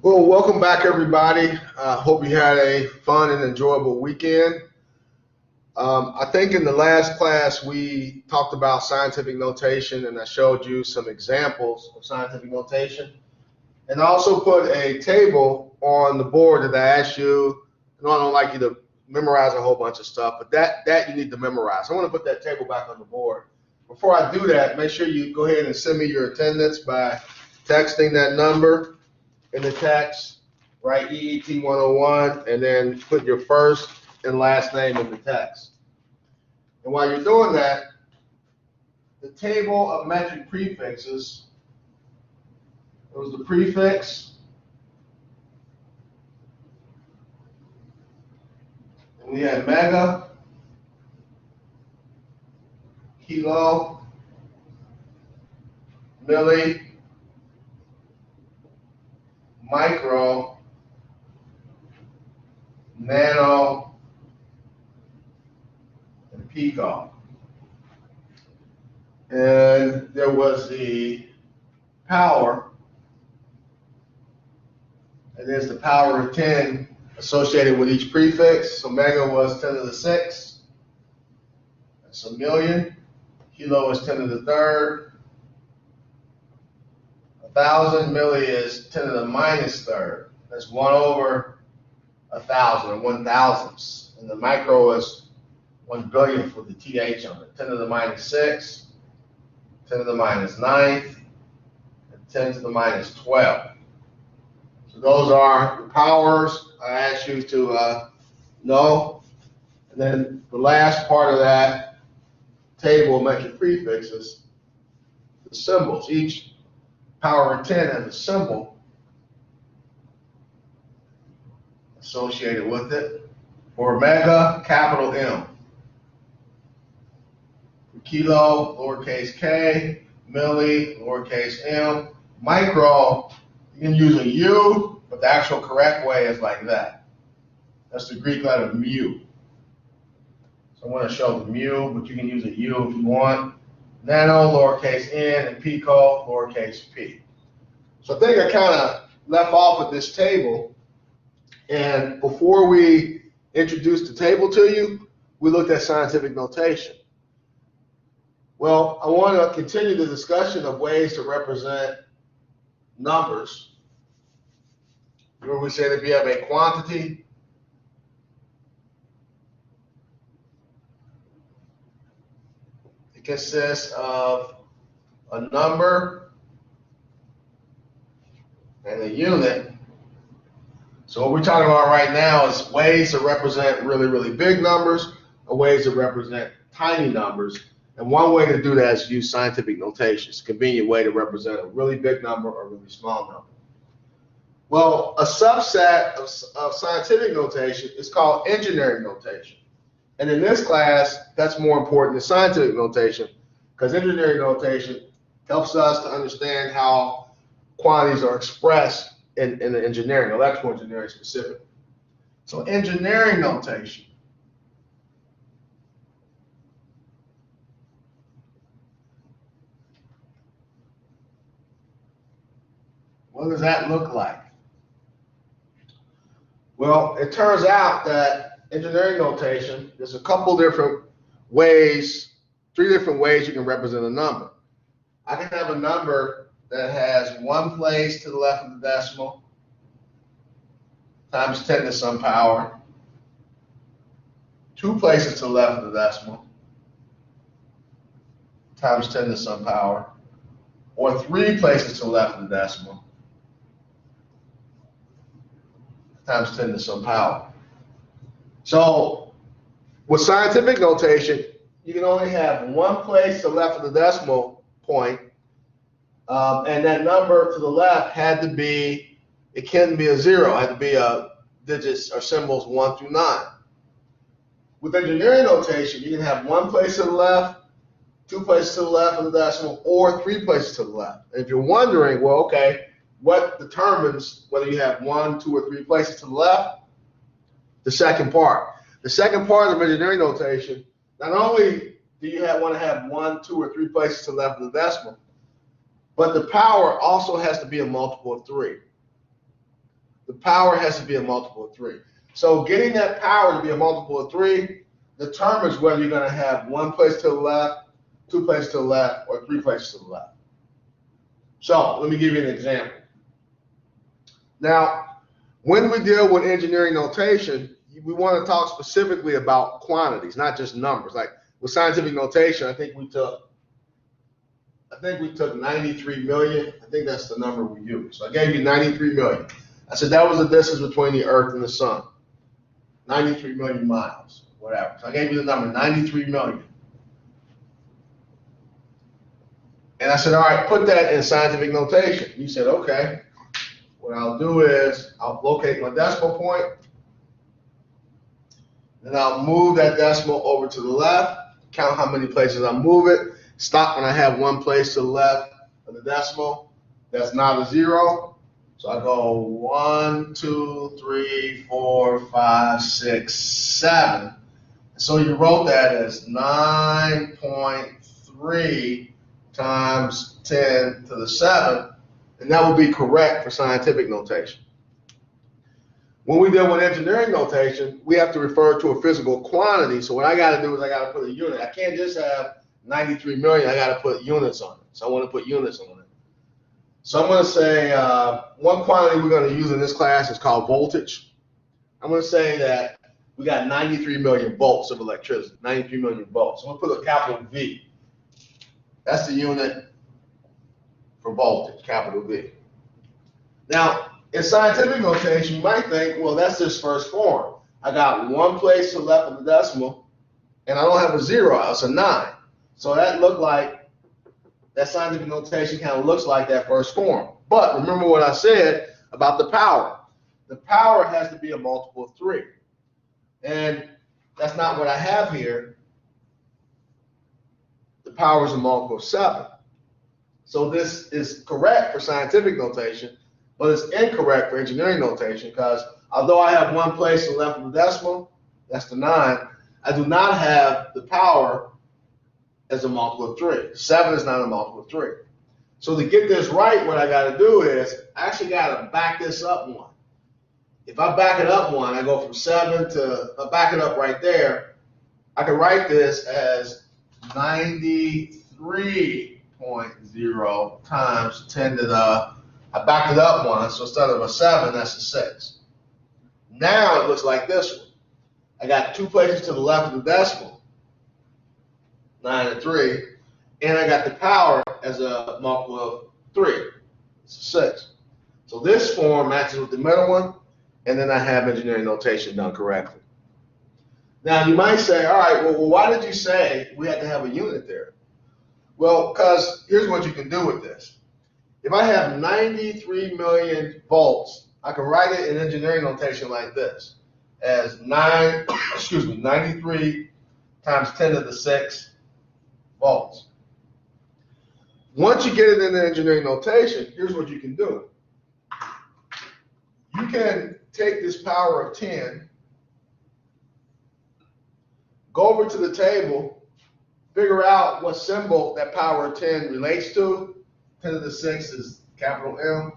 Well, welcome back, everybody. Hope you had a fun and enjoyable weekend. I think in the last class we talked about scientific notation, and I showed you some examples of scientific notation. And I also put a table on the board that I asked you. I don't like you to memorize a whole bunch of stuff, but that you need to memorize. I want to put that table back on the board. Before I do that, make sure you go ahead and send me your attendance by texting that number in the text, write EET 101, and then put your first and last name in the text. And while you're doing that, the table of metric prefixes, it was the prefix, and we had mega, kilo, milli, micro, nano, and pico. And there was the power, and there's the power of 10 associated with each prefix. So mega was 10 to the 6. That's a million. Kilo is 10 to the 3rd. 1,000 milli is 10 to the minus 3rd. That's 1 over 1,000 or 1,000ths. And the micro is 1 billionth with the TH on it. 10 to the minus 6, 10 to the minus 9th, and 10 to the minus 12. So those are the powers I asked you to know. And then the last part of that table of metric prefixes, the symbols. Each power of 10 has a symbol associated with it. For mega, capital M. For kilo, lowercase k. Milli, lowercase m. Micro, you can use a U, but the actual correct way is like that. That's the Greek letter mu. So I want to show the mu, but you can use a U if you want. Nano, lowercase n, and pico, lowercase p. So I think I kind of left off with this table. And before we introduced the table to you, we looked at scientific notation. Well, I want to continue the discussion of ways to represent numbers. Where we say that we have a quantity, it consists of a number and a unit. So what we're talking about right now is ways to represent really, really big numbers or ways to represent tiny numbers. And one way to do that is to use scientific notation. It's a convenient way to represent a really big number or a really small number. Well, a subset of scientific notation is called engineering notation. And in this class, that's more important than scientific notation because engineering notation helps us to understand how quantities are expressed in the engineering, electrical engineering specifically. So engineering notation. What does that look like? Well, it turns out that engineering notation, there's a couple different ways, 3 different ways you can represent a number. I can have a number that has 1 place to the left of the decimal times 10 to some power, 2 places to the left of the decimal times 10 to some power, or 3 places to the left of the decimal times 10 to some power. So with scientific notation, you can only have 1 place to the left of the decimal point, and that number to the left had to be, it can't be a 0, it had to be digits or symbols 1 through 9. With engineering notation, you can have 1 place to the left, 2 places to the left of the decimal, or 3 places to the left. And if you're wondering, well, okay, what determines whether you have 1, 2, or 3 places to the left? The second part. The second part of engineering notation, not only do you want to have 1, 2, or 3 places to the left of the decimal, but the power also has to be a multiple of 3. the power has to be a multiple of 3. So getting that power to be a multiple of 3 determines whether you're going to have one place to the left, 2 places to the left, or 3 places to the left. So let me give you an example. Now, when we deal with engineering notation, we want to talk specifically about quantities, not just numbers. Like with scientific notation, I think we took 93 million. I think that's the number we used. So I gave you 93 million. I said that was the distance between the Earth and the Sun. 93 million miles, whatever. So I gave you the number, 93 million. And I said, all right, put that in scientific notation. You said, okay. What I'll do is I'll locate my decimal point. Then I'll move that decimal over to the left, count how many places I move it, stop when I have one place to the left of the decimal. That's not a 0. So I go 1, 2, 3, 4, 5, 6, 7. So you wrote that as 9.3 times 10 to the 7, and that would be correct for scientific notation. When we deal with engineering notation, we have to refer to a physical quantity. So what I got to do is I got to put a unit. I can't just have 93 million. I got to put units on it. So I want to put units on it. So I'm going to say one quantity we're going to use in this class is called voltage. I'm going to say that we got 93 million volts of electricity, 93 million volts. So I'm going to put a capital V. That's the unit for voltage, capital V. Now, in scientific notation, you might think, well, that's this first form. I got one place to the left of the decimal, and I don't have a 0, it's a 9. So that looked like, that scientific notation kind of looks like that first form. But remember what I said about the power. The power has to be a multiple of 3. And that's not what I have here. The power is a multiple of 7. So this is correct for scientific notation, but it's incorrect for engineering notation because although I have one place to the left of the decimal, that's the 9, I do not have the power as a multiple of 3. 7 is not a multiple of 3. So to get this right, what I got to do is I actually got to back this up 1. If I back it up 1, I go from 7 to, I back it up right there, I can write this as 93.0 times 10 to the, I backed it up 1, so instead of a 7, that's a 6. Now it looks like this one. I got 2 places to the left of the decimal, 9 and 3, and I got the power as a multiple of 3. It's a 6. So this form matches with the middle one, and then I have engineering notation done correctly. Now you might say, all right, well, why did you say we had to have a unit there? Well, because here's what you can do with this. If I have 93 million volts, I can write it in engineering notation like this, as 93 times 10 to the 6 volts. Once you get it in the engineering notation, here's what you can do. You can take this power of 10, go over to the table, figure out what symbol that power of 10 relates to. 10 to the 6 is capital M.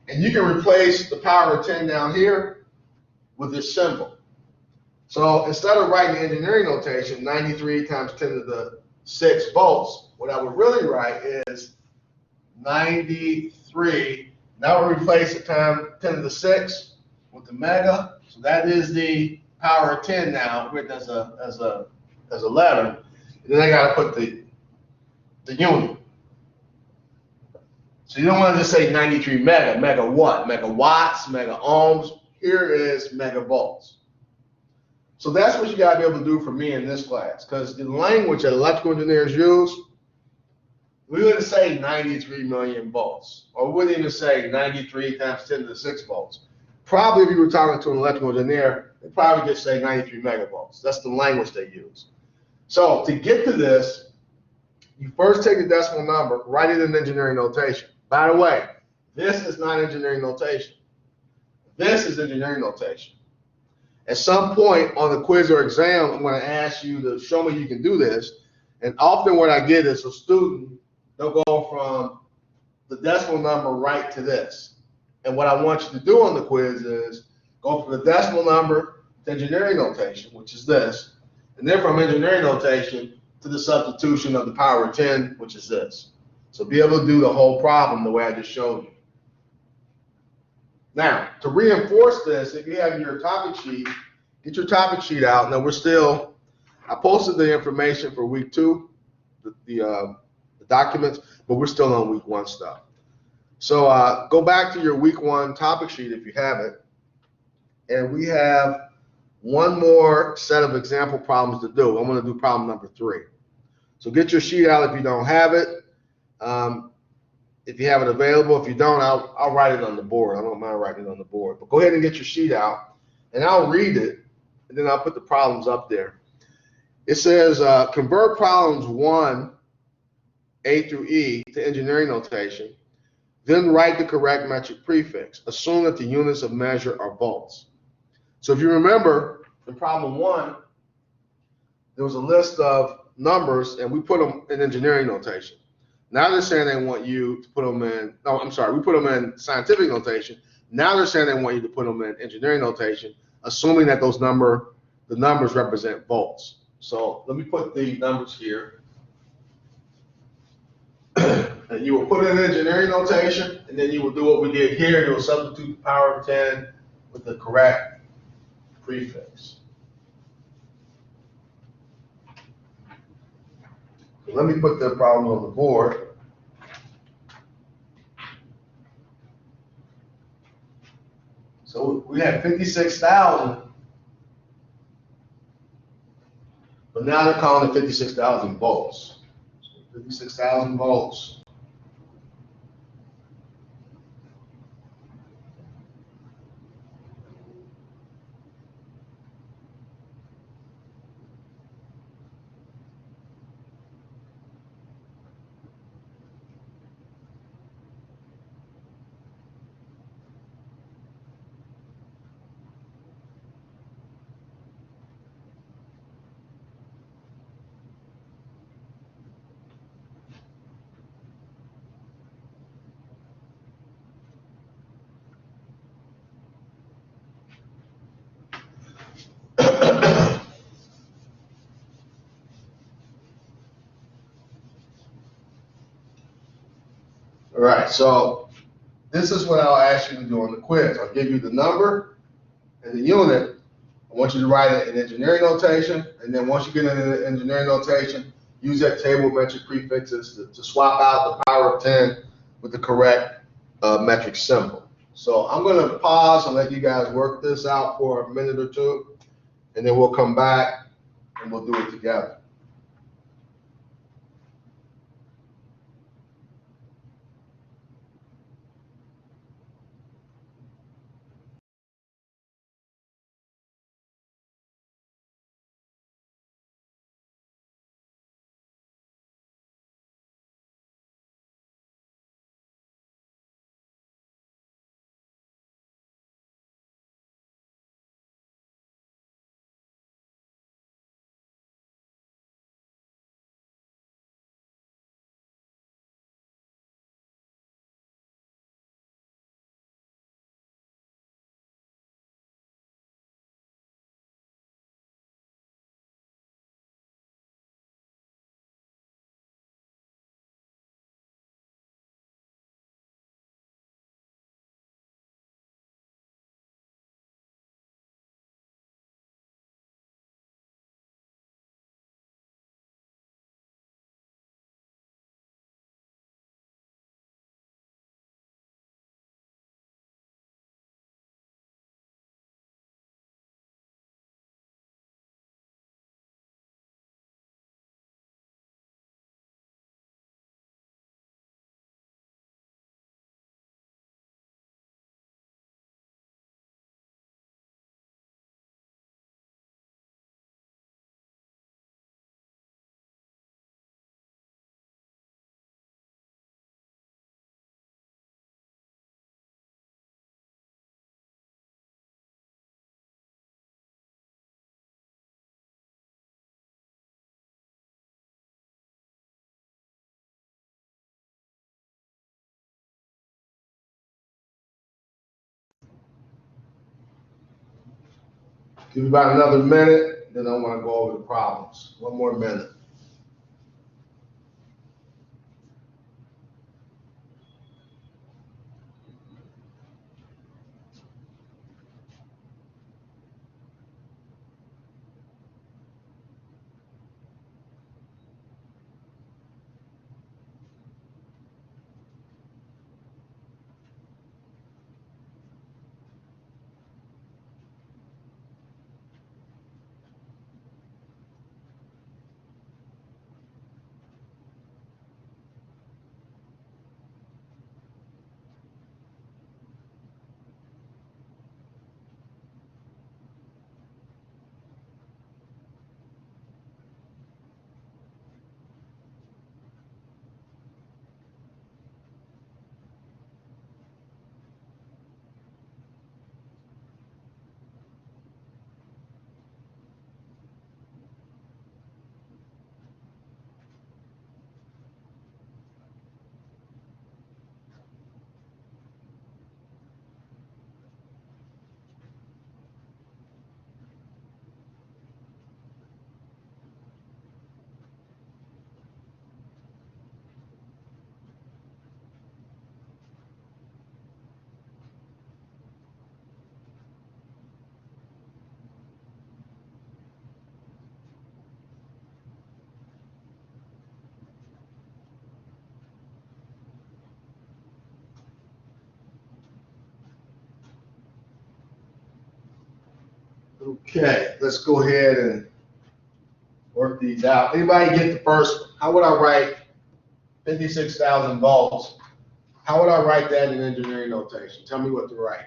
And you can replace the power of 10 down here with this symbol. So instead of writing engineering notation, 93 times 10 to the 6 volts, what I would really write is 93. Now we replace the time 10 to the 6 with the mega. So that is the power of 10 now, written as a letter. And then I got to put the unit. So you don't want to just say 93 mega. Mega what? Megawatts, mega ohms. Here is megavolts. So that's what you got to be able to do for me in this class, because the language that electrical engineers use, we wouldn't say 93 million volts, or we wouldn't even say 93 times 10 to the 6 volts. Probably if you were talking to an electrical engineer, they'd probably just say 93 megavolts. That's the language they use. So to get to this, you first take the decimal number, write it in engineering notation. By the way, this is not engineering notation. This is engineering notation. At some point on the quiz or exam, I'm going to ask you to show me you can do this. And often what I get is a student, they'll go from the decimal number right to this. And what I want you to do on the quiz is go from the decimal number to engineering notation, which is this, and then from engineering notation to the substitution of the power of 10, which is this. So be able to do the whole problem the way I just showed you. Now, to reinforce this, if you have your topic sheet, get your topic sheet out. Now I posted the information for week 2, the documents, but we're still on week 1 stuff. So go back to your week 1 topic sheet if you have it, and we have one more set of example problems to do. I'm going to do problem number 3. So get your sheet out if you don't have it. If you have it available, if you don't, I'll write it on the board. I don't mind writing it on the board. But go ahead and get your sheet out, and I'll read it, and then I'll put the problems up there. It says convert problems 1, A through E, to engineering notation. Then write the correct metric prefix. Assume that the units of measure are volts. So if you remember, in problem 1, there was a list of numbers, and we put them in engineering notation. Now they're saying they want you to put them in, no, I'm sorry, we put them in scientific notation. Now they're saying they want you to put them in engineering notation, assuming that the numbers represent volts. So let me put the numbers here. And you will put it in engineering notation, and then you will do what we did here. You will substitute the power of 10 with the correct prefix. So let me put the problem on the board. So we had 56,000, but now they're calling it 56,000 volts. So 56,000 volts. All right, so this is what I'll ask you to do on the quiz. I'll give you the number and the unit. I want you to write it in engineering notation, and then once you get into engineering notation, use that table of metric prefixes to swap out the power of 10 with the correct metric symbol. So I'm going to pause and let you guys work this out for a minute or two, and then we'll come back and we'll do it together. Give you about another minute, then I want to go over the problems. One more minute. Okay, let's go ahead and work these out. Anybody get the first one? How would I write 56,000 volts? How would I write that in engineering notation? Tell me what to write.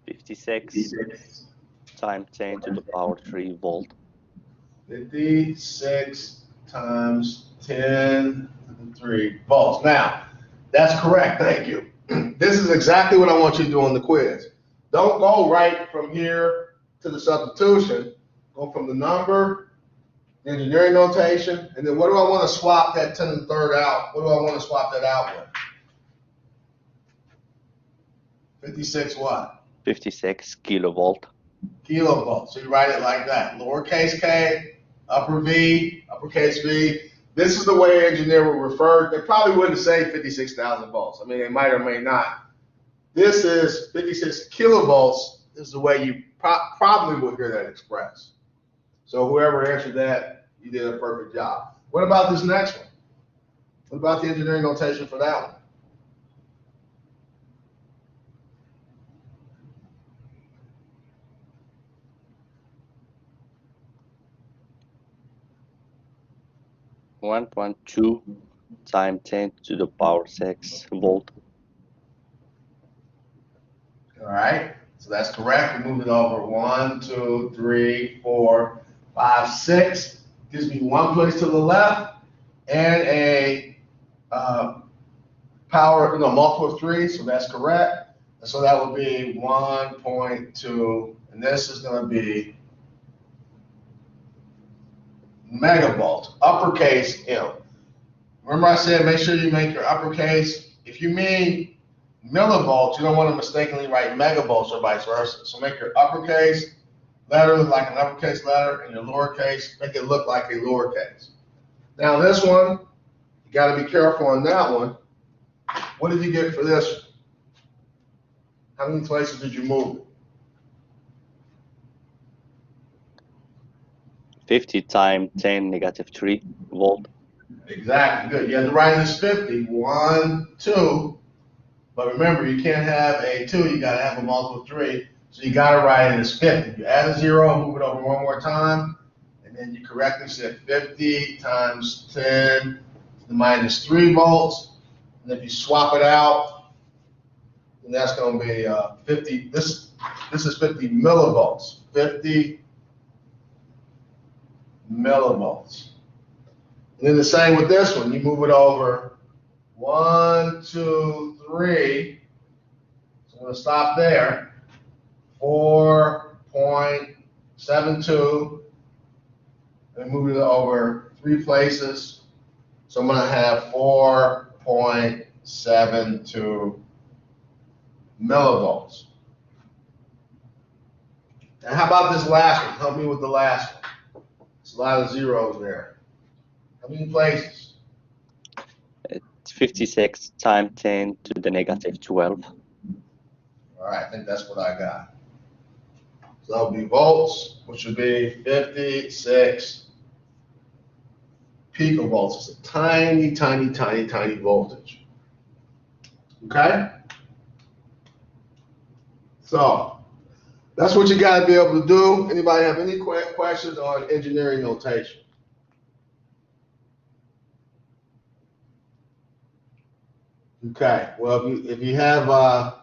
56 times 10 to the power 3 volt. 56 times 10 to the 3 volts. Now, that's correct. Thank you. This is exactly what I want you to do on the quiz. Don't go right from here to the substitution. Go from the number, engineering notation, and then what do I want to swap that 10 to the third out? What do I want to swap that out with? 56 what? 56 kilovolt. Kilovolt. So you write it like that. Lowercase k, upper V, uppercase V. This is the way an engineer would refer. They probably wouldn't say 56,000 volts. I mean, they might or may not. This is 56 kilovolts. This is the way you probably would hear that expressed. So whoever answered that, you did a perfect job. What about this next one? What about the engineering notation for that one? One point two times 10 to the power 6 volt. All right, so that's correct. We move it over 1, 2, 3, 4, 5, 6. Gives me one place to the left and a multiple of 3, so that's correct. And so that would be 1.2, and this is going to be megavolt, uppercase M. Remember I said make sure you make your uppercase. If you mean millivolts, you don't want to mistakenly write megavolts or vice versa. So make your uppercase letter look like an uppercase letter and your lowercase, make it look like a lowercase. Now this one, you got to be careful on that one. What did you get for this one? How many places did you move it? 50 times 10 negative 3 volt. Exactly, good. You have to write it as 50. 1, 2. But remember, you can't have a 2, you got to have a multiple of 3. So you got to write it as 50. You add a 0, move it over one more time, and then you correctly said 50 times 10 to the minus 3 volts. And if you swap it out, then that's going to be 50. This is 50 millivolts. 50 millivolts. And then the same with this one. You move it over 1, 2, 3. So I'm going to stop there. 4.72. And move it over 3 places. So I'm going to have 4.72 millivolts. And how about this last one? Help me with the last one. There's a lot of zeros there. How many places? It's 56 times 10 to the negative 12. All right, I think that's what I got. So that would be volts, which would be 56 picovolts. It's a tiny, tiny, tiny, tiny voltage. Okay? So that's what you got to be able to do. Anybody have any questions on engineering notation? Okay, well, if you have,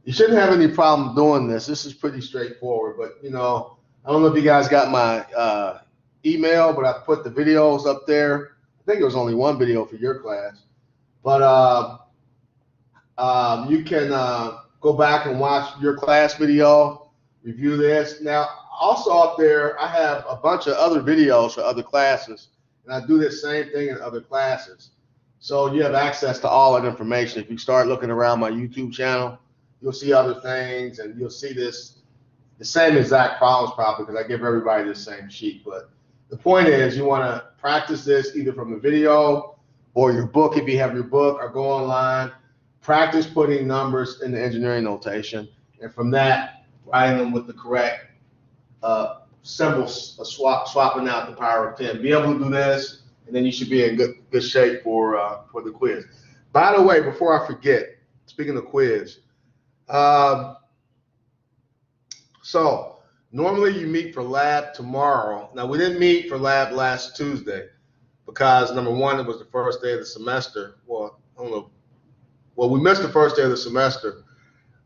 you shouldn't have any problem doing this. This is pretty straightforward, but I don't know if you guys got my email, but I put the videos up there. I think there was only one video for your class, but you can go back and watch your class video, review this. Now, also up there, I have a bunch of other videos for other classes, and I do this same thing in other classes. So you have access to all that information. If you start looking around my YouTube channel, you'll see other things, and you'll see the same exact problems probably, because I give everybody the same sheet. But the point is, you want to practice this either from the video or your book if you have your book, or go online, practice putting numbers in the engineering notation, and from that, writing them with the correct symbols, swapping out the power of 10. Be able to do this, and then you should be in good shape for the quiz. By the way, before I forget, speaking of quiz, so normally you meet for lab tomorrow. Now, we didn't meet for lab last Tuesday because, number one, it was the first day of the semester. Well, I don't know. Well, we missed the first day of the semester.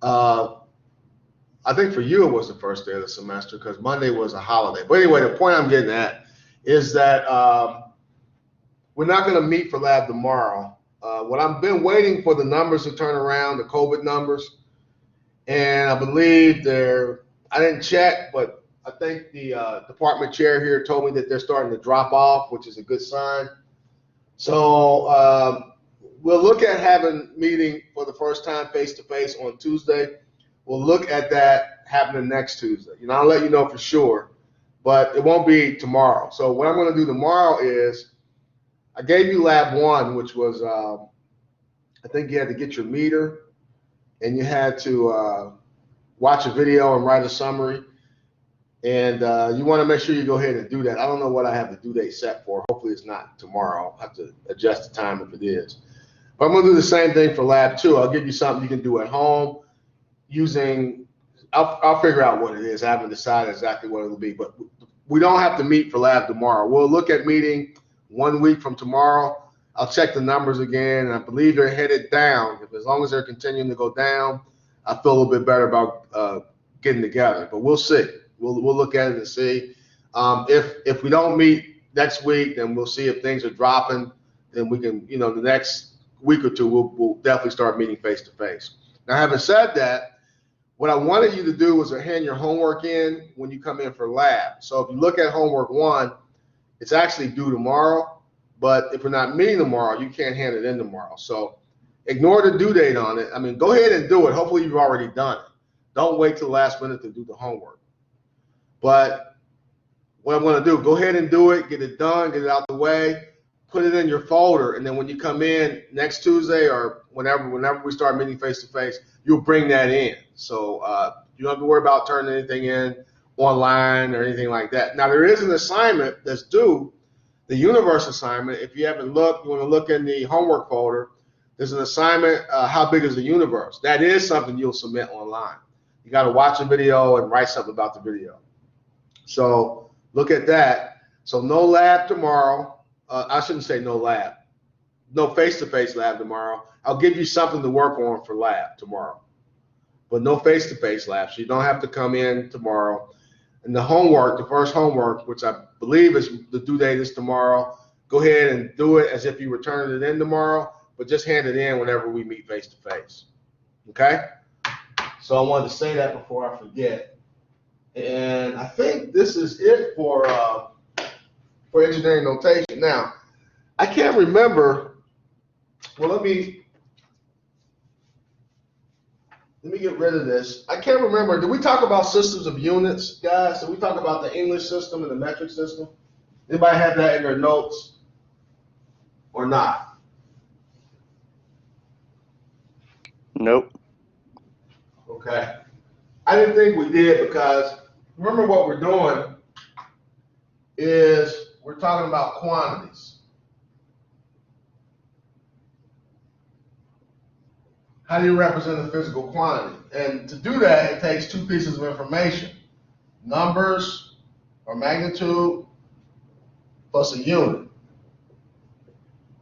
I think for you it was the first day of the semester because Monday was a holiday. But anyway, the point I'm getting at is that we're not going to meet for lab tomorrow. What I've been waiting for the numbers to turn around, the COVID numbers, and I believe I didn't check, but I think the department chair here told me that they're starting to drop off, which is a good sign. So we'll look at having meeting for the first time face-to-face on Tuesday. We'll look at that happening next Tuesday. I'll let you know for sure, but it won't be tomorrow. So what I'm going to do tomorrow is I gave you lab 1, which was I think you had to get your meter and you had to watch a video and write a summary. And you want to make sure you go ahead and do that. I don't know what I have the due date set for. Hopefully it's not tomorrow. I'll have to adjust the time if it is. But I'm going to do the same thing for lab 2. I'll give you something you can do at home using, I'll figure out what it is. I haven't decided exactly what it'll be. But we don't have to meet for lab tomorrow. We'll look at meeting 1 week from tomorrow. I'll check the numbers again, and I believe they're headed down. As long as they're continuing to go down, I feel a little bit better about getting together. But we'll see. We'll look at it and see. If we don't meet next week, then we'll see if things are dropping. Then we can, the next week or two, we'll definitely start meeting face to face. Now, having said that, what I wanted you to do was to hand your homework in when you come in for lab. So if you look at homework 1, it's actually due tomorrow. But if we're not meeting tomorrow, you can't hand it in tomorrow. So ignore the due date on it. I mean, go ahead and do it. Hopefully you've already done it. Don't wait till the last minute to do the homework. But what I'm going to do, go ahead and do it, get it done, get it out the way, put it in your folder, and then when you come in next Tuesday or whenever we start meeting face-to-face, you'll bring that in. So you don't have to worry about turning anything in online or anything like that. Now, there is an assignment that's due, the universe assignment. If you haven't looked, you want to look in the homework folder. There's an assignment, how big is the universe? That is something you'll submit online. You got to watch a video and write something about the video. So look at that. So no lab tomorrow. I shouldn't say no lab. No face-to-face lab tomorrow. I'll give you something to work on for lab tomorrow. But no face-to-face lab. So you don't have to come in tomorrow. And the homework, the first homework, which I believe is the due date is tomorrow, go ahead and do it as if you were turning it in tomorrow, but just hand it in whenever we meet face-to-face. Okay? So I wanted to say that before I forget. And I think this is it for engineering notation. Now, I can't remember. Well, let me let me get rid of this. I can't remember. Did we talk about systems of units, guys? Did we talk about the English system and the metric system? Anybody have that in their notes or not? Nope. Okay. I didn't think we did because remember what we're doing is we're talking about quantities. How do you represent a physical quantity? And to do that, it takes two pieces of information, numbers or magnitude plus a unit.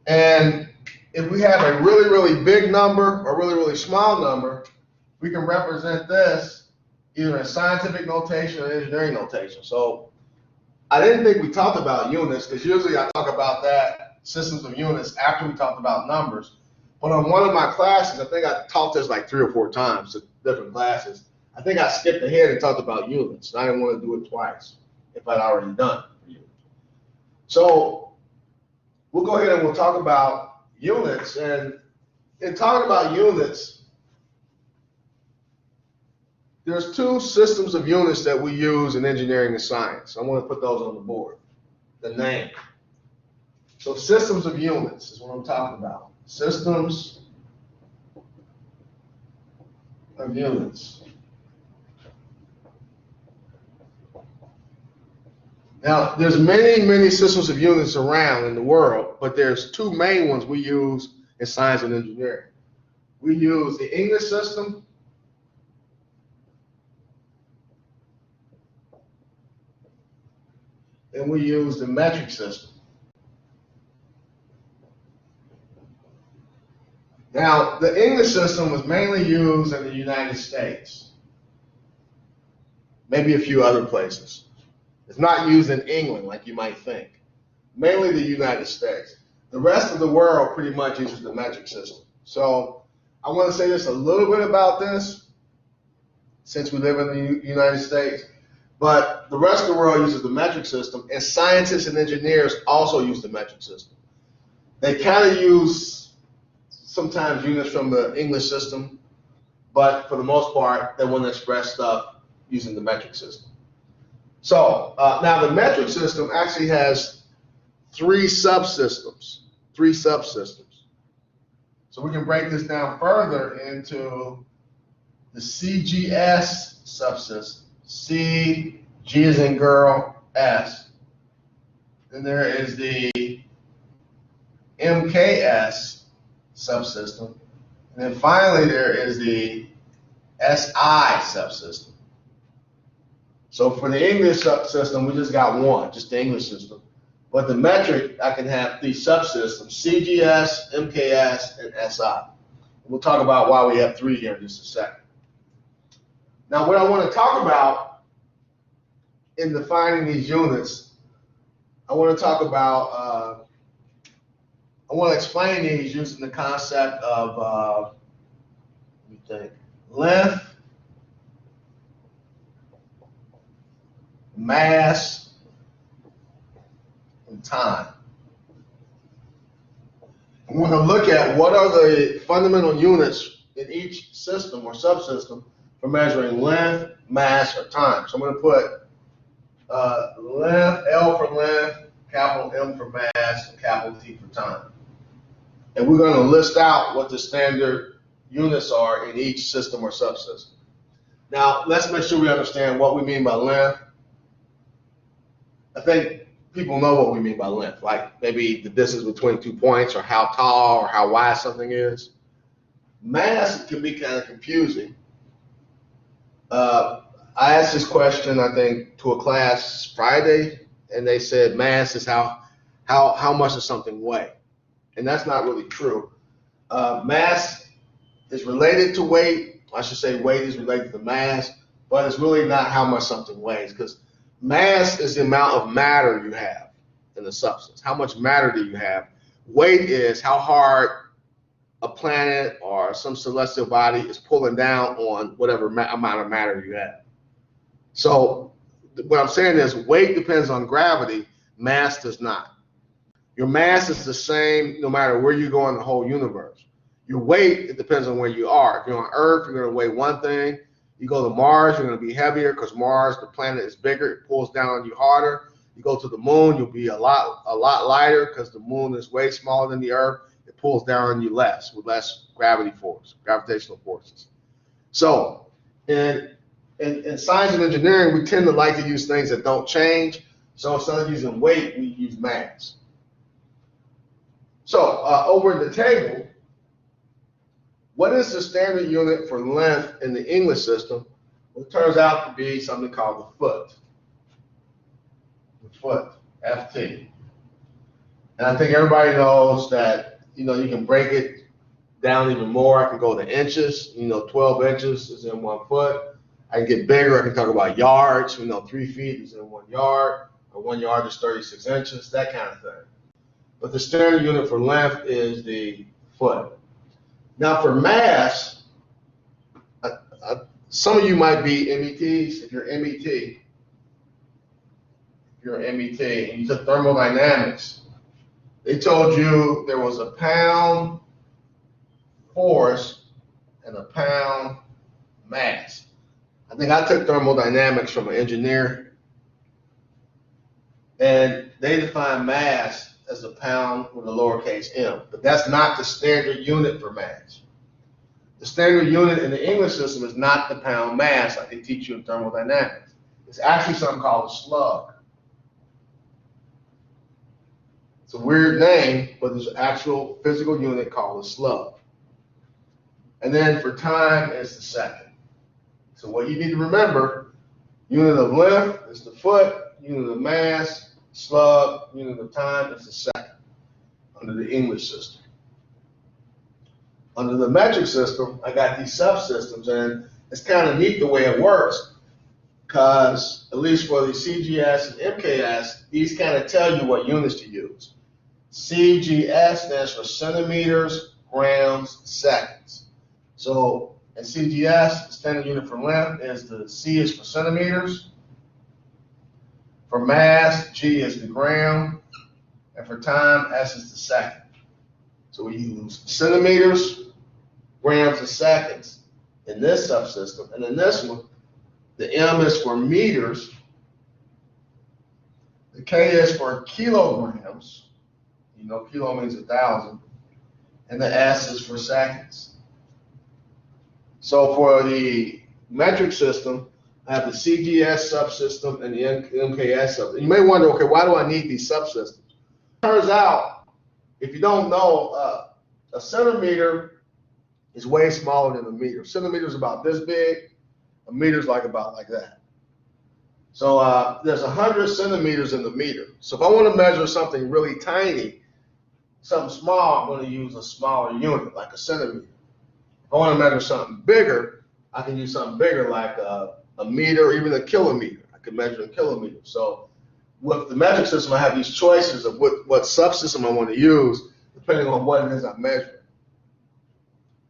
And if we have a really, really big number or really, really small number, we can represent this either in scientific notation or engineering notation. So I didn't think we talked about units because usually I talk about that, systems of units, after we talked about numbers. But on one of my classes, I think I taught this like 3 or 4 times to different classes. I think I skipped ahead and talked about units. And I didn't want to do it twice if I'd already done it for you. So we'll go ahead and we'll talk about units. And in talking about units, there's 2 systems of units that we use in engineering and science. I want to put those on the board. The name. So systems of units is what I'm talking about. Systems of units. Now, there's many, many systems of units around in the world, but there's 2 main ones we use in science and engineering. We use the English system and we use the metric system. Now, the English system was mainly used in the United States, maybe a few other places. It's not used in England like you might think, mainly the United States. The rest of the world pretty much uses the metric system. So I want to say just a little bit about this since we live in the United States, but the rest of the world uses the metric system, and scientists and engineers also use the metric system. They kind of use sometimes units from the English system, but for the most part, they want to express stuff using the metric system. So now the metric system actually has 3 subsystems. So we can break this down further into the CGS subsystem. C, G as in girl, S. Then there is the MKS subsystem. And then finally there is the SI subsystem. So for the English subsystem, we just got 1, just the English system. But the metric, I can have 3 subsystems, CGS, MKS, and SI. We'll talk about why we have 3 here in just a second. Now what I want to talk about in defining these units, I want to talk about, I want to explain these using the concept of, let me think, length, mass, and time. I'm going to look at what are the fundamental units in each system or subsystem for measuring length, mass, or time. So I'm going to put length, L for length, capital M for mass, and capital T for time. And we're going to list out what the standard units are in each system or subsystem. Now, let's make sure we understand what we mean by length. I think people know what we mean by length, like maybe the distance between 2 points or how tall or how wide something is. Mass can be kind of confusing. I asked this question, I think, to a class Friday, and they said mass is how much does something weigh? And that's not really true. Mass is related to weight. I should say weight is related to mass, but it's really not how much something weighs, because mass is the amount of matter you have in the substance. How much matter do you have? Weight is how hard a planet or some celestial body is pulling down on whatever amount of matter you have. So what I'm saying is weight depends on gravity, mass does not. Your mass is the same no matter where you go in the whole universe. Your weight, it depends on where you are. If you're on Earth, you're going to weigh one thing. You go to Mars, you're going to be heavier because Mars, the planet, is bigger. It pulls down on you harder. You go to the moon, you'll be a lot lighter because the moon is way smaller than the Earth. It pulls down on you less with less gravitational forces. So in science and engineering, we tend to like to use things that don't change. So instead of using weight, we use mass. So over at the table, what is the standard unit for length in the English system? Well, it turns out to be something called the foot. The foot, FT. And I think everybody knows that, you can break it down even more. I can go to inches. 12 inches is in 1 foot. I can get bigger. I can talk about yards. 3 feet is in 1 yard, or 1 yard is 36 inches, that kind of thing. But the standard unit for length is the foot. Now for mass, some of you might be METs. If you're MET, and you took thermodynamics, they told you there was a pound force and a pound mass. I think I took thermodynamics from an engineer, and they define mass as a pound with a lowercase m, but that's not the standard unit for mass. The standard unit in the English system is not the pound mass like they teach you in thermodynamics. It's actually something called a slug. It's a weird name, but there's an actual physical unit called a slug. And then for time, it's the second. So what you need to remember, unit of length is the foot, unit of mass, slug, unit of time is the second under the English system. Under the metric system, I got these subsystems, and it's kind of neat the way it works, because at least for the CGS and MKS, these kind of tell you what units to use. CGS stands for centimeters, grams, seconds. So in CGS, the standard unit for length is the C is for centimeters. For mass, G is the gram. And for time, S is the second. So we use centimeters, grams, and seconds in this subsystem. And in this one, the M is for meters. The K is for kilograms. Kilo means 1,000. And the S is for seconds. So for the metric system, I have the CGS subsystem and the MKS subsystem. You may wonder, okay, why do I need these subsystems? Turns out, if you don't know, a centimeter is way smaller than a meter. Centimeter is about this big. A meter is about like that. So there's 100 centimeters in the meter. So if I want to measure something really tiny, something small, I'm going to use a smaller unit, like a centimeter. If I want to measure something bigger, I can use something bigger like a meter or even a kilometer. I can measure in kilometers. So with the metric system, I have these choices of what subsystem I want to use, depending on what it is I'm measuring.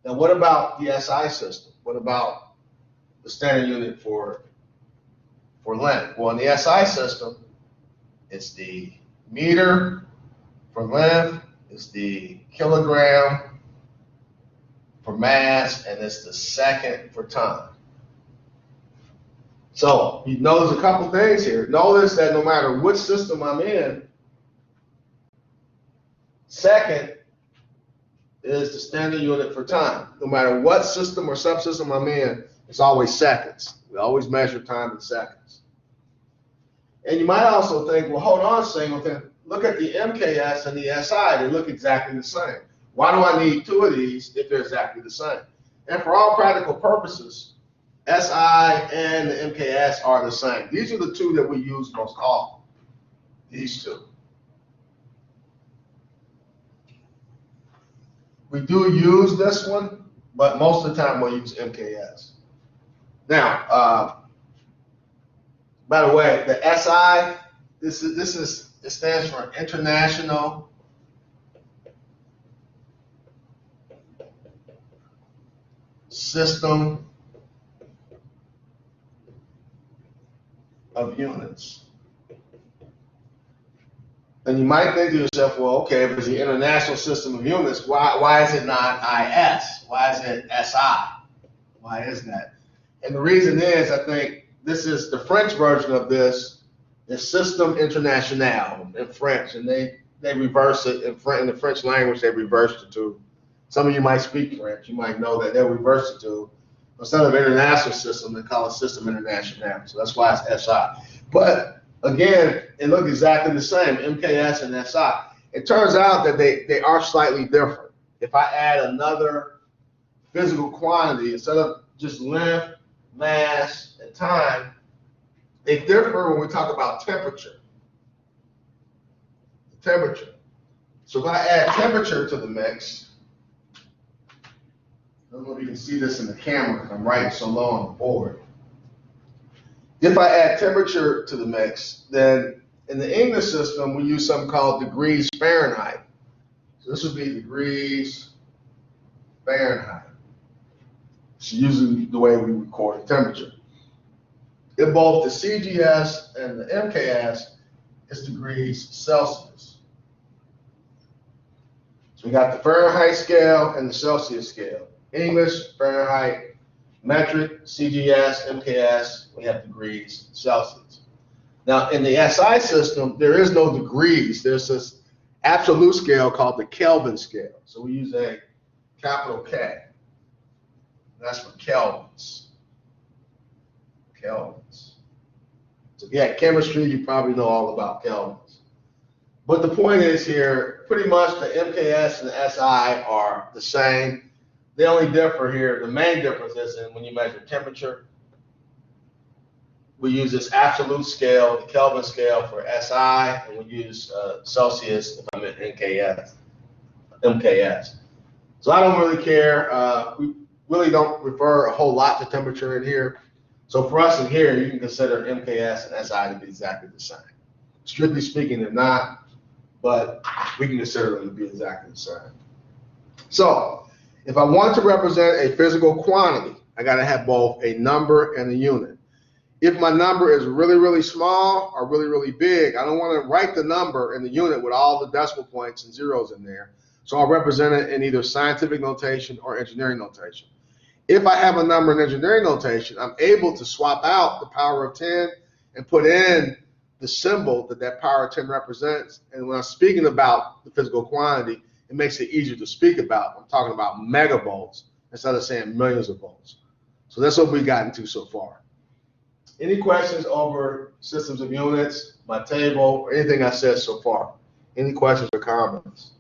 Now, what about the SI system? What about the standard unit for length? Well, in the SI system, it's the meter for length, it's the kilogram for mass, and it's the second for time. So you notice a couple things here. Notice that no matter which system I'm in, second is the standard unit for time. No matter what system or subsystem I'm in, it's always seconds. We always measure time in seconds. And you might also think, well, hold on a second. Look at the MKS and the SI. They look exactly the same. Why do I need two of these if they're exactly the same? And for all practical purposes, SI and the MKS are the same. These are the two that we use most often. These two. We do use this one, but most of the time we'll use MKS. Now, by the way, the SI, it stands for International System of Units. And you might think to yourself, well, okay, if it's the International System of Units, why is it not IS? Why is it SI? Why is that? And the reason is, I think this is the French version of this, is Système International in French, and they reverse it in the French language. They reversed it to. Some of you might speak French. You might know that they'll reverse it to, instead of international system, they call it Système International. So that's why it's SI. But again, it looked exactly the same, MKS and SI. It turns out that they are slightly different. If I add another physical quantity, instead of just length, mass, and time, they differ when we talk about temperature. Temperature. So if I add temperature to the mix, I don't know if you can see this in the camera because I'm writing so low on the board. If I add temperature to the mix, then in the English system, we use something called degrees Fahrenheit. So this would be degrees Fahrenheit. It's usually the way we record the temperature. In both the CGS and the MKS, it's degrees Celsius. So we got the Fahrenheit scale and the Celsius scale. English, Fahrenheit, metric, CGS, MKS, we have degrees Celsius. Now in the SI system, there is no degrees. There's this absolute scale called the Kelvin scale. So we use a capital K. That's for kelvins. Kelvins. So if you had chemistry, you probably know all about kelvins. But the point is here, pretty much the MKS and the SI are the same. They only differ here. The main difference is in when you measure temperature, we use this absolute scale, the Kelvin scale for SI, and we use Celsius if I'm in MKS. So I don't really care. We really don't refer a whole lot to temperature in here. So for us in here, you can consider MKS and SI to be exactly the same. Strictly speaking, they're not, but we can consider them to be exactly the same. So if I want to represent a physical quantity, I got to have both a number and a unit. If my number is really, really small or really, really big, I don't want to write the number and the unit with all the decimal points and zeros in there. So I'll represent it in either scientific notation or engineering notation. If I have a number in engineering notation, I'm able to swap out the power of 10 and put in the symbol that power of 10 represents. And when I'm speaking about the physical quantity, it makes it easier to speak about. I'm talking about megavolts instead of saying millions of volts. So that's what we've gotten to so far. Any questions over systems of units, my table, or anything I said so far? Any questions or comments?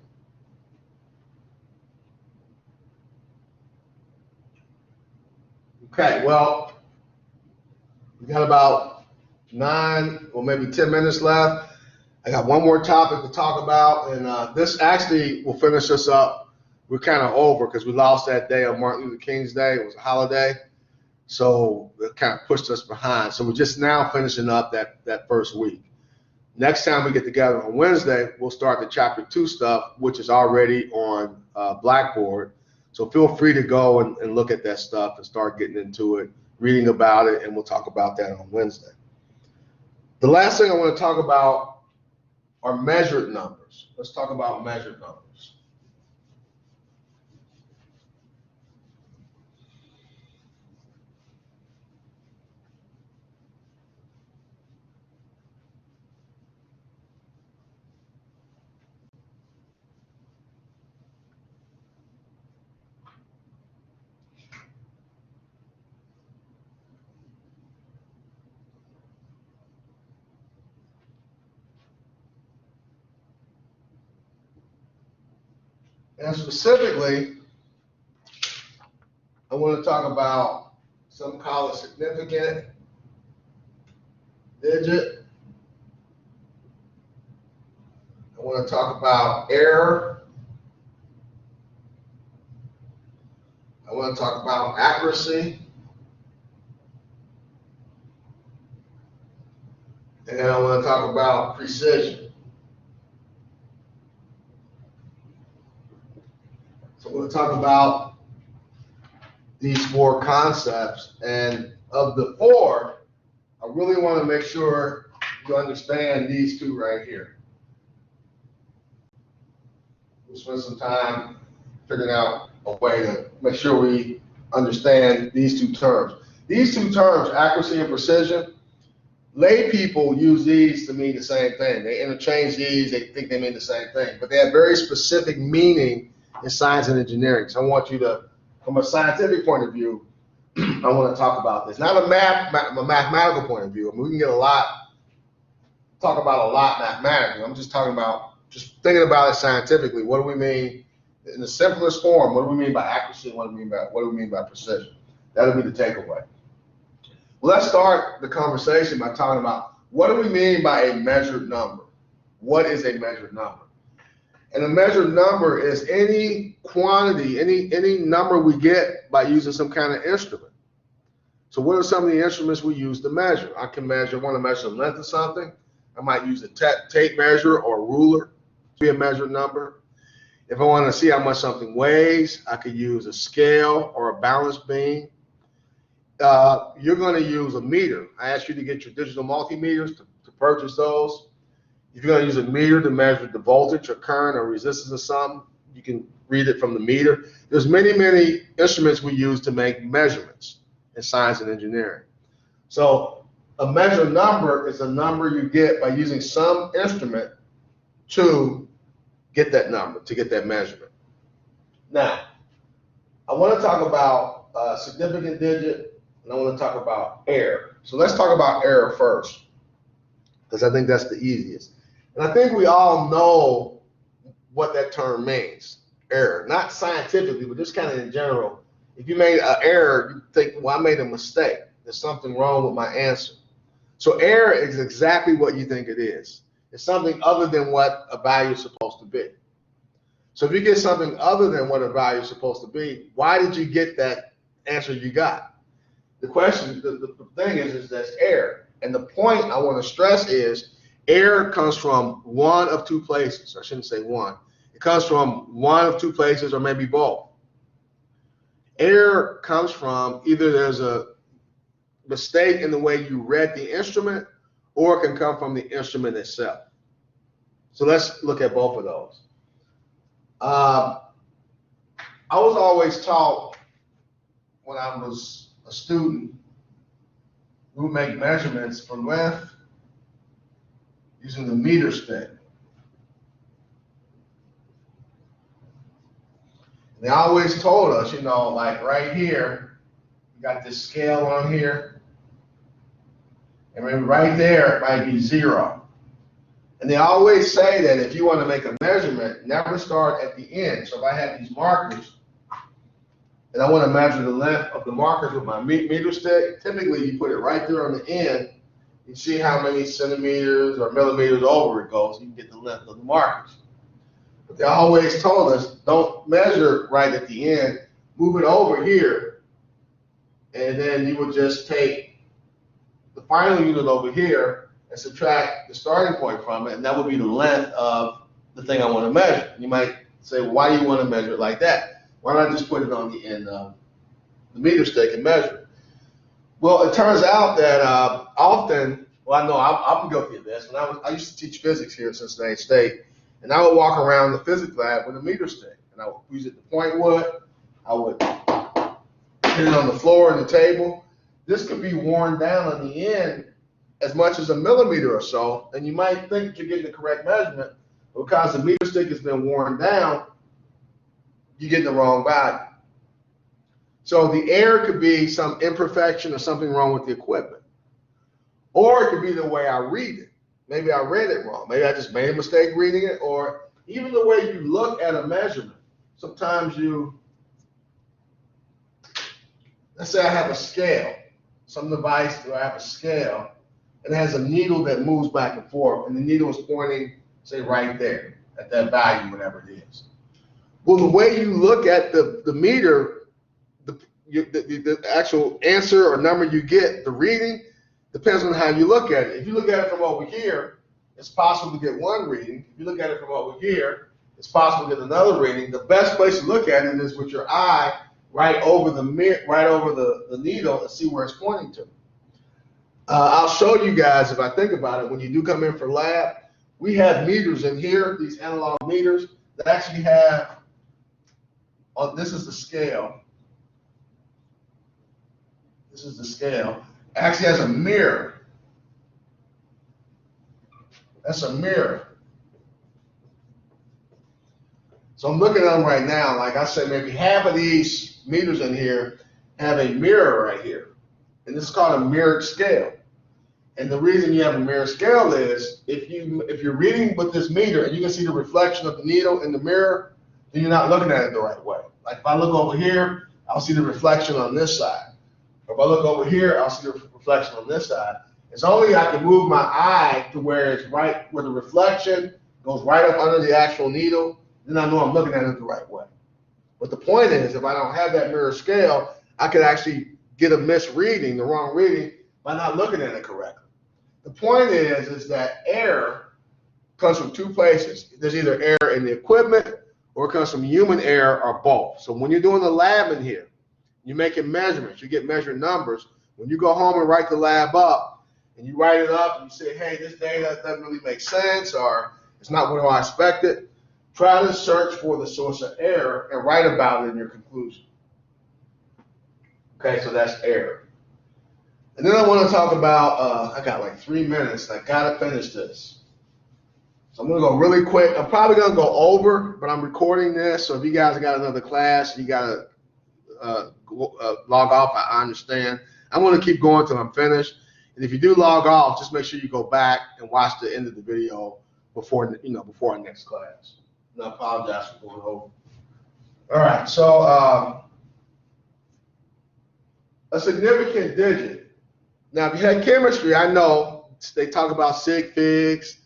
Okay, well, we got about 9 or maybe 10 minutes left. I got one more topic to talk about, and this actually will finish us up. We're kind of over because we lost that day on Martin Luther King's Day. It was a holiday, so it kind of pushed us behind. So we're just now finishing up that first week. Next time we get together on Wednesday, we'll start the chapter 2 stuff, which is already on Blackboard. So feel free to go and look at that stuff and start getting into it, reading about it, and we'll talk about that on Wednesday. The last thing I want to talk about are measured numbers. Let's talk about measured numbers. And specifically, I want to talk about some call it significant digit. I want to talk about error. I want to talk about accuracy. And then I want to talk about precision. So we'll talk about these 4 concepts, and of the 4, I really want to make sure you understand these 2 right here. we'll spend some time figuring out a way to make sure we understand these two terms. These two terms, accuracy and precision, lay people use these to mean the same thing. They interchange these, they think they mean the same thing, but they have very specific meaning in science and engineering. So I want you to, from a scientific point of view, I want to talk about this. Not a mathematical point of view. I mean, we can get talk about a lot mathematically. I'm just talking about, just thinking about it scientifically. What do we mean in the simplest form? What do we mean by accuracy? What do we mean by precision? That'll be the takeaway. Well, let's start the conversation by talking about what do we mean by a measured number? What is a measured number? And a measured number is any quantity, any number we get by using some kind of instrument. So what are some of the instruments we use to measure? I want to measure the length of something. I might use a tape measure or a ruler to be a measured number. If I want to see how much something weighs, I could use a scale or a balance beam. You're going to use a meter. I asked you to get your digital multimeters to purchase those. If you're going to use a meter to measure the voltage or current or resistance of something, you can read it from the meter. There's many, many instruments we use to make measurements in science and engineering. So a measured number is a number you get by using some instrument to get that number, to get that measurement. Now, I want to talk about significant digit, and I want to talk about error. So let's talk about error first, because I think that's the easiest. And I think we all know what that term means, error. Not scientifically, but just kind of in general. If you made an error, you think, well, I made a mistake. There's something wrong with my answer. So error is exactly what you think it is. It's something other than what a value is supposed to be. So if you get something other than what a value is supposed to be, why did you get that answer you got? The question, the thing is that's error. And the point I want to stress is error comes from one of two places. I shouldn't say one. It comes from one of two places or maybe both. Error comes from either there's a mistake in the way you read the instrument, or it can come from the instrument itself. So let's look at both of those. I was always taught when I was a student, we would make measurements for length using the meter stick. They always told us, you know, like right here, you got this scale on here, and maybe right there it might be 0. And they always say that if you want to make a measurement, never start at the end. So if I have these markers, and I want to measure the length of the markers with my meter stick, typically you put it right there on the end. You see how many centimeters or millimeters over it goes. You can get the length of the markers. But they always told us, don't measure right at the end. Move it over here, and then you would just take the final unit over here and subtract the starting point from it, and that would be the length of the thing I want to measure. You might say, well, why do you want to measure it like that? Why not just put it on the end of the meter stick and measure it? Well, it turns out that often, well, I know I'm guilty of this. When I used to teach physics here at Cincinnati State, and I would walk around the physics lab with a meter stick, and I would use it to point wood. I would hit it on the floor and the table. This could be worn down on the end as much as a millimeter or so, and you might think you're getting the correct measurement, but because the meter stick has been worn down, you get the wrong value. So the error could be some imperfection or something wrong with the equipment. Or it could be the way I read it. Maybe I read it wrong. Maybe I just made a mistake reading it, or even the way you look at a measurement. Sometimes let's say I have a scale, some device where I have a scale, and it has a needle that moves back and forth, and the needle is pointing, say, right there, at that value, whatever it is. Well, the way you look at the meter, the actual answer or number you get, the reading, depends on how you look at it. If you look at it from over here, it's possible to get one reading. If you look at it from over here, it's possible to get another reading. The best place to look at it is with your eye right over the needle and see where it's pointing to. I'll show you guys, if I think about it, when you do come in for lab, we have meters in here, these analog meters. they actually have, this is the scale. This is the scale. It actually has a mirror. That's a mirror. So I'm looking at them right now. Like I said, maybe half of these meters in here have a mirror right here. And this is called a mirrored scale. And the reason you have a mirror scale is if you're reading with this meter and you can see the reflection of the needle in the mirror, then you're not looking at it the right way. Like if I look over here, I'll see the reflection on this side. Or if I look over here, I'll see the reflection on this side. It's only I can move my eye to where it's right, where the reflection goes right up under the actual needle, then I know I'm looking at it the right way. But the point is, if I don't have that mirror scale, I could actually get a misreading, the wrong reading, by not looking at it correctly. The point is that error comes from two places. There's either error in the equipment or it comes from human error or both. So when you're doing the lab in here, you're making measurements, you get measured numbers. When you go home and write the lab up, and you write it up and you say, hey, this data doesn't really make sense or it's not what I expected, try to search for the source of error and write about it in your conclusion. Okay, so that's error. And then I want to talk about, I got like 3 minutes, and I gotta finish this. So I'm gonna go really quick. I'm probably gonna go over, but I'm recording this, so if you guys got another class, you gotta log off, I understand. I'm gonna keep going till I'm finished. And if you do log off, just make sure you go back and watch the end of the video before our next class. And I apologize for going over. All right, so a significant digit. Now, if you had chemistry, I know they talk about sig figs,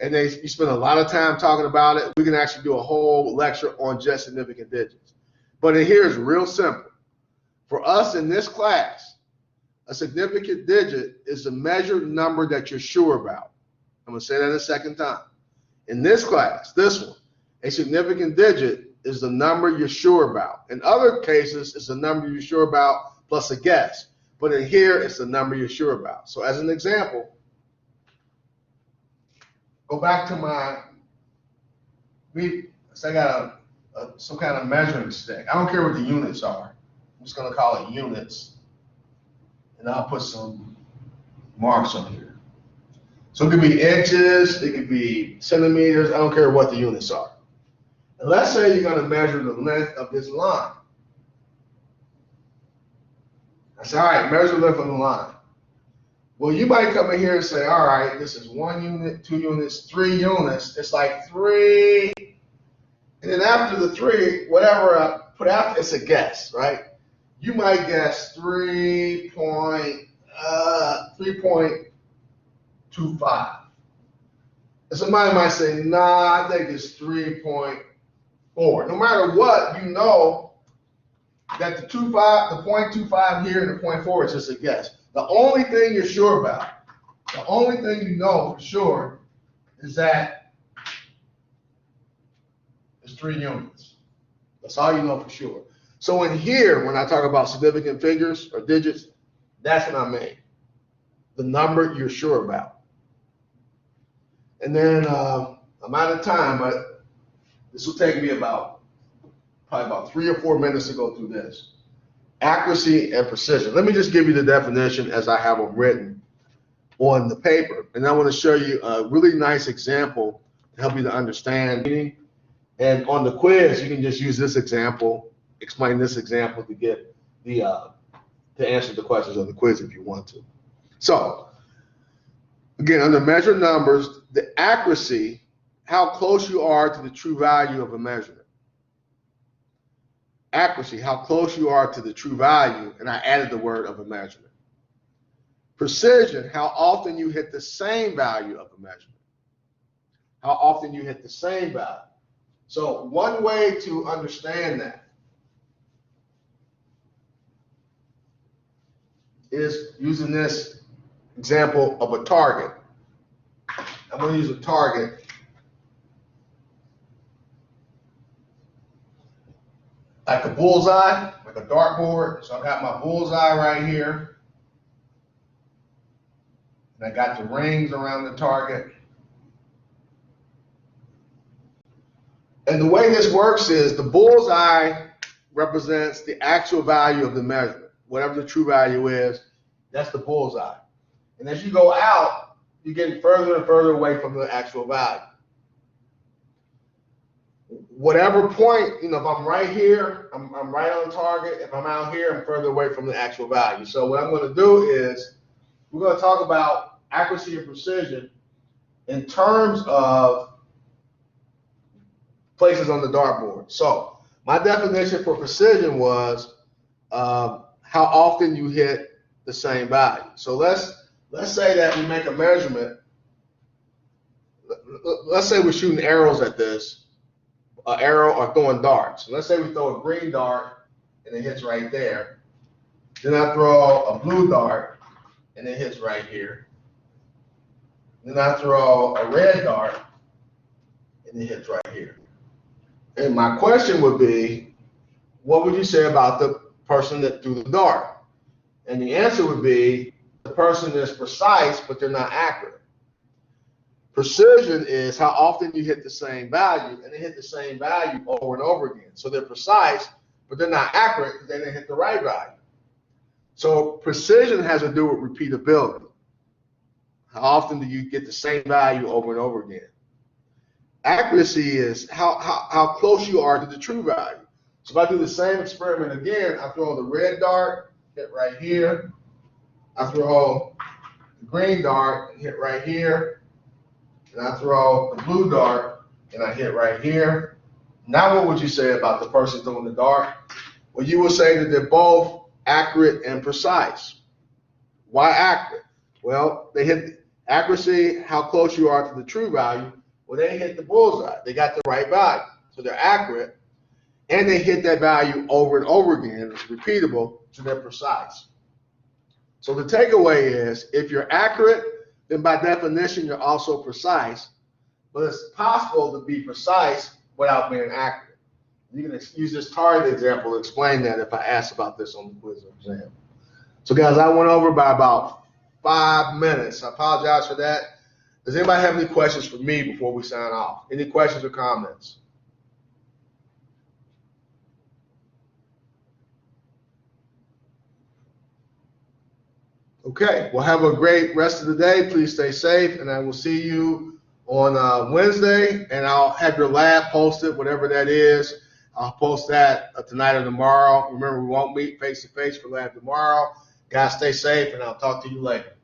and you spend a lot of time talking about it. We can actually do a whole lecture on just significant digits. But in here is real simple. For us in this class, a significant digit is a measured number that you're sure about. I'm going to say that a second time. In this class, this one, a significant digit is the number you're sure about. In other cases, it's the number you're sure about plus a guess. But in here, it's the number you're sure about. So as an example, go back to I got some kind of measuring stick. I don't care what the units are. I'm just going to call it units. And I'll put some marks on here. So it could be inches, it could be centimeters, I don't care what the units are. And let's say you're going to measure the length of this line. I say, all right, measure the length of the line. Well, you might come in here and say, all right, this is 1 unit, 2 units, 3 units. It's like 3. And then after the 3, whatever I put after, it's a guess, right? You might guess 3.25. And somebody might say, nah, I think it's 3.4. No matter what, you know that the 0.25 here and the 0.4 is just a guess. The only thing you're sure about, the only thing you know for sure is that it's 3 units. That's all you know for sure. So in here, when I talk about significant figures or digits, that's what I mean. The number you're sure about. And then I'm out of time, but this will take me probably about 3 or 4 minutes to go through this. Accuracy and precision. Let me just give you the definition as I have them written on the paper. And I want to show you a really nice example to help you to understand. And on the quiz, you can just use this example, explain this example to get to answer the questions on the quiz if you want to. So again, under measured numbers, the accuracy, how close you are to the true value of a measurement. Accuracy, how close you are to the true value, and I added the word of a measurement. Precision, how often you hit the same value of a measurement. How often you hit the same value. So one way to understand that is using this example of a target. I'm going to use a target. Like a bullseye, like a dartboard. So I got my bullseye right here. And I got the rings around the target. And the way this works is the bullseye represents the actual value of the measurement. Whatever the true value is, that's the bullseye. And as you go out, you're getting further and further away from the actual value. Whatever point, if I'm right here, I'm right on target. If I'm out here, I'm further away from the actual value. So what I'm going to do is we're going to talk about accuracy and precision in terms of places on the dartboard. So my definition for precision was how often you hit the same value. So let's say that we make a measurement. Let's say we're shooting arrows at this, an arrow or throwing darts. So let's say we throw a green dart and it hits right there. Then I throw a blue dart and it hits right here. Then I throw a red dart and it hits right here. And my question would be, what would you say about the person that threw the dart? And the answer would be, the person is precise, but they're not accurate. Precision is how often you hit the same value, and they hit the same value over and over again. So they're precise, but they're not accurate because they didn't hit the right value. So precision has to do with repeatability. How often do you get the same value over and over again? Accuracy is how close you are to the true value. So if I do the same experiment again, I throw the red dart, hit right here. I throw the green dart and hit right here. And I throw the blue dart and I hit right here. Now what would you say about the person throwing the dart? Well, you would say that they're both accurate and precise. Why accurate? Well, they hit accuracy, how close you are to the true value. Well, they hit the bullseye. They got the right value. So they're accurate, and they hit that value over and over again. It's repeatable, so they're precise. So the takeaway is, if you're accurate, then by definition, you're also precise. But it's possible to be precise without being accurate. You can use this target example to explain that if I ask about this on the quiz or exam. So guys, I went over by about 5 minutes. I apologize for that. Does anybody have any questions for me before we sign off? Any questions or comments? Okay, well, have a great rest of the day. Please stay safe, and I will see you on Wednesday, and I'll have your lab posted, whatever that is. I'll post that tonight or tomorrow. Remember, we won't meet face-to-face for lab tomorrow. Guys, stay safe, and I'll talk to you later.